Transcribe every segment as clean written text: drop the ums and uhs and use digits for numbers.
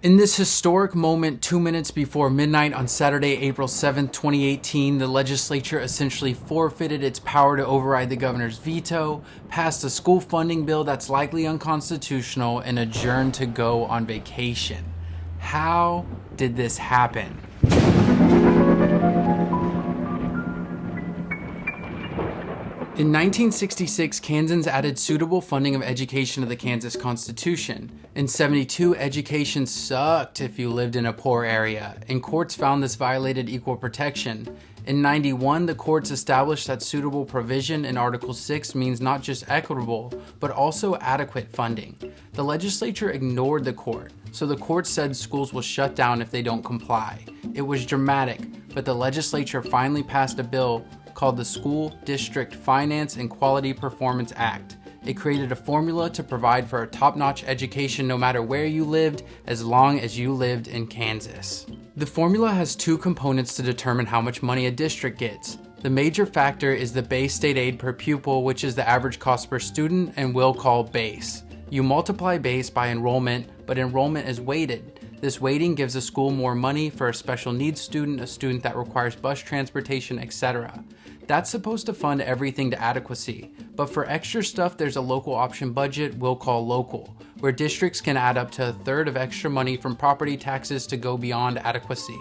In this historic moment, 2 minutes before midnight on Saturday, April 7th, 2018, the legislature essentially forfeited its power to override the governor's veto, passed a school funding bill that's likely unconstitutional, and adjourned to go on vacation. How did this happen? In 1966, Kansans added suitable funding of education to the Kansas Constitution. In 72, education sucked if you lived in a poor area, and courts found this violated equal protection. In 91, the courts established that suitable provision in Article 6 means not just equitable, but also adequate funding. The legislature ignored the court, so the court said schools will shut down if they don't comply. It was dramatic, but the legislature finally passed a bill called the School District Finance and Quality Performance Act. It created a formula to provide for a top-notch education no matter where you lived, as long as you lived in Kansas. The formula has two components to determine how much money a district gets. The major factor is the base state aid per pupil, which is the average cost per student, and we'll call base. You multiply base by enrollment, but enrollment is weighted. This weighting gives a school more money for a special needs student, a student that requires bus transportation, etc. That's supposed to fund everything to adequacy, but for extra stuff there's a local option budget we'll call local, where districts can add up to a third of extra money from property taxes to go beyond adequacy.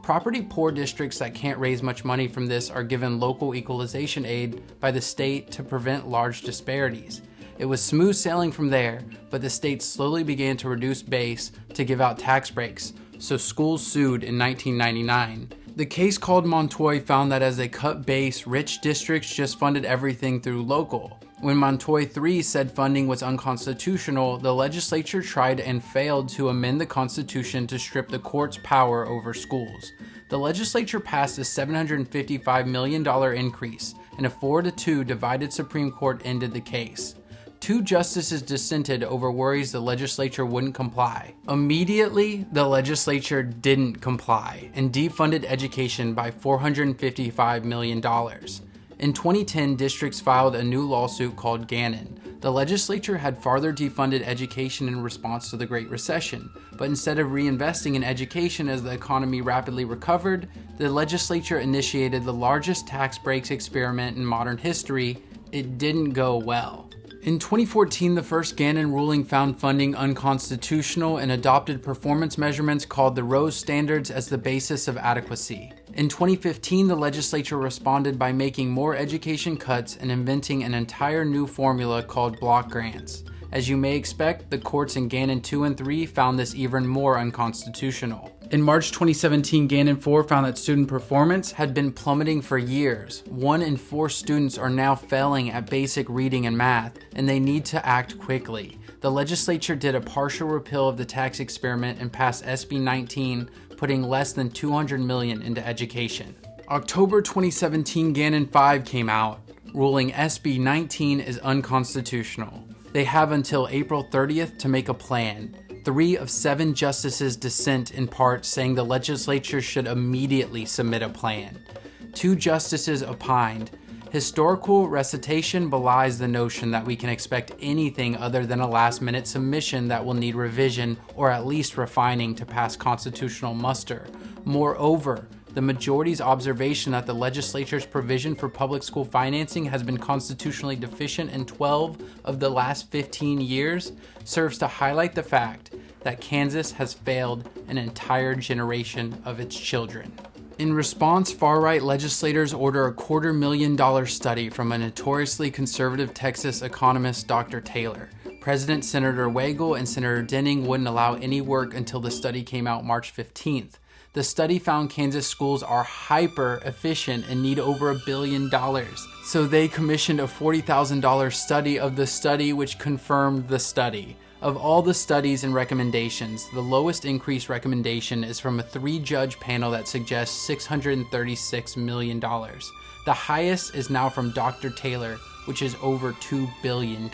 Property poor districts that can't raise much money from this are given local equalization aid by the state to prevent large disparities. It was smooth sailing from there, but the state slowly began to reduce base to give out tax breaks, so schools sued in 1999. The case called Montoy found that as they cut base, rich districts just funded everything through local. When Montoy 3 said funding was unconstitutional, the legislature tried and failed to amend the Constitution to strip the court's power over schools. The legislature passed a $755 million increase, and a 4-2 divided Supreme Court ended the case. Two justices dissented over worries the legislature wouldn't comply. Immediately, the legislature didn't comply and defunded education by $455 million. In 2010, districts filed a new lawsuit called Gannon. The legislature had farther defunded education in response to the Great Recession, but instead of reinvesting in education as the economy rapidly recovered, the legislature initiated the largest tax breaks experiment in modern history. It didn't go well. In 2014, the first Gannon ruling found funding unconstitutional and adopted performance measurements called the Rose Standards as the basis of adequacy. In 2015, the legislature responded by making more education cuts and inventing an entire new formula called block grants. As you may expect, the courts in Gannon 2 and 3 found this even more unconstitutional. In March 2017, Gannon 4 found that student performance had been plummeting for years. 1 in 4 students are now failing at basic reading and math, and they need to act quickly. The legislature did a partial repeal of the tax experiment and passed SB 19, putting less than $200 million into education. October 2017, Gannon 5 came out, ruling SB 19 is unconstitutional. They have until April 30th to make a plan. 3 of 7 justices dissent in part, saying the legislature should immediately submit a plan. 2 justices opined, historical recitation belies the notion that we can expect anything other than a last-minute submission that will need revision or at least refining to pass constitutional muster. Moreover, the majority's observation that the legislature's provision for public school financing has been constitutionally deficient in 12 of the last 15 years serves to highlight the fact that Kansas has failed an entire generation of its children. In response, far-right legislators order a $250,000 study from a notoriously conservative Texas economist, Dr. Taylor. President Senator Weigel and Senator Denning wouldn't allow any work until the study came out March 15th. The study found Kansas schools are hyper efficient and need over $1 billion. So they commissioned a $40,000 study of the study, which confirmed the study. Of all the studies and recommendations, the lowest increase recommendation is from a 3-judge panel that suggests $636 million. The highest is now from Dr. Taylor, which is over $2 billion.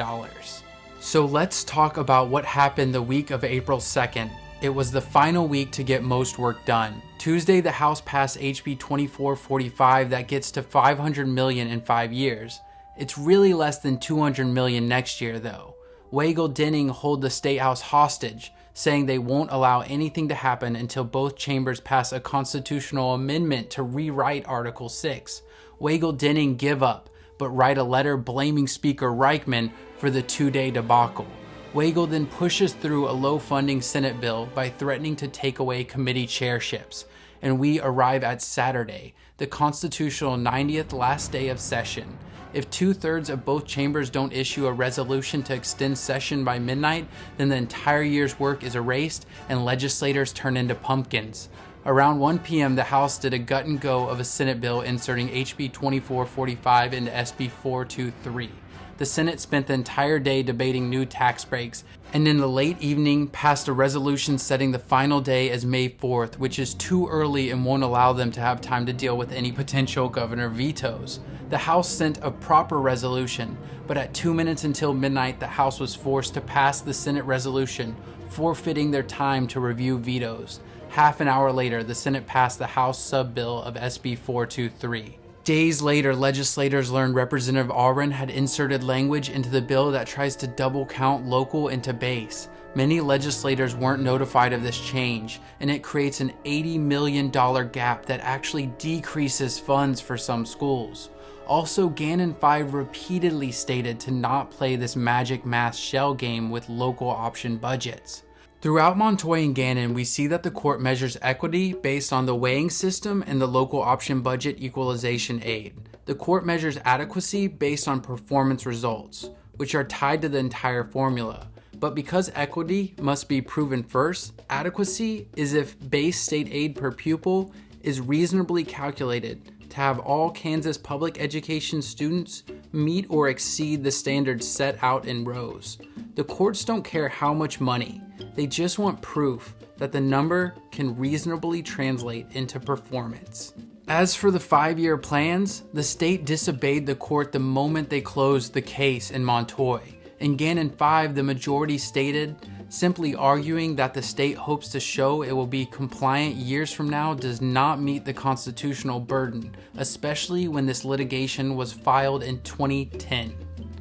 So let's talk about what happened the week of April 2nd. It was the final week to get most work done. Tuesday, the House passed HB 2445 that gets to $500 million in 5 years. It's really less than $200 million next year though. Weigel Denning hold the State House hostage. saying they won't allow anything to happen until both chambers pass a constitutional amendment to rewrite Article 6. Weigel didn't give up, but write a letter blaming Speaker Reichman for the two-day debacle. Weigel then pushes through a low-funding Senate bill by threatening to take away committee chairships. And we arrive at Saturday, the constitutional 90th last day of session. If 2/3 of both chambers don't issue a resolution to extend session by midnight, then the entire year's work is erased and legislators turn into pumpkins. Around 1 p.m., the House did a gut and go of a Senate bill inserting HB 2445 into SB 423. The Senate spent the entire day debating new tax breaks, and in the late evening passed a resolution setting the final day as May 4th, which is too early and won't allow them to have time to deal with any potential governor vetoes. The House sent a proper resolution, but at 2 minutes until midnight, the House was forced to pass the Senate resolution, forfeiting their time to review vetoes. Half an hour later, the Senate passed the House sub-bill of SB 423. Days later, legislators learned Representative Auburn had inserted language into the bill that tries to double count local into base. Many legislators weren't notified of this change, and it creates an $80 million gap that actually decreases funds for some schools. Also, Gannon 5 repeatedly stated to not play this magic math shell game with local option budgets. Throughout Montoy and Gannon, we see that the court measures equity based on the weighing system and the local option budget equalization aid. The court measures adequacy based on performance results, which are tied to the entire formula. But because equity must be proven first, adequacy is if base state aid per pupil is reasonably calculated to have all Kansas public education students meet or exceed the standards set out in rows. The courts don't care how much money. They just want proof that the number can reasonably translate into performance. As for the 5-year plans, the state disobeyed the court the moment they closed the case in Montoy. In Gannon 5, the majority stated, simply arguing that the state hopes to show it will be compliant years from now does not meet the constitutional burden, especially when this litigation was filed in 2010.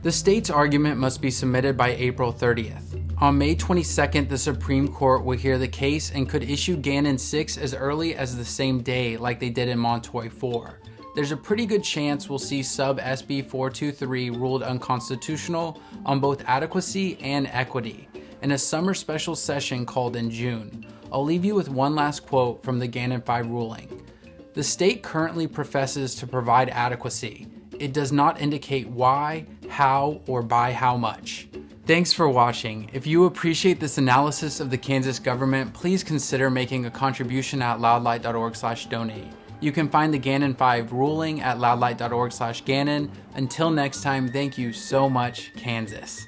The state's argument must be submitted by April 30th. On May 22nd, the Supreme Court will hear the case and could issue Gannon 6 as early as the same day like they did in Montoy 4. There's a pretty good chance we'll see sub SB 423 ruled unconstitutional on both adequacy and equity in a summer special session called in June. I'll leave you with one last quote from the Gannon 5 ruling. The state currently professes to provide adequacy. It does not indicate why, how, or by how much. Thanks for watching. If you appreciate this analysis of the Kansas government, please consider making a contribution at loudlight.org/donate. You can find the Gannon 5 ruling at loudlight.org/Gannon. Until next time, thank you so much, Kansas.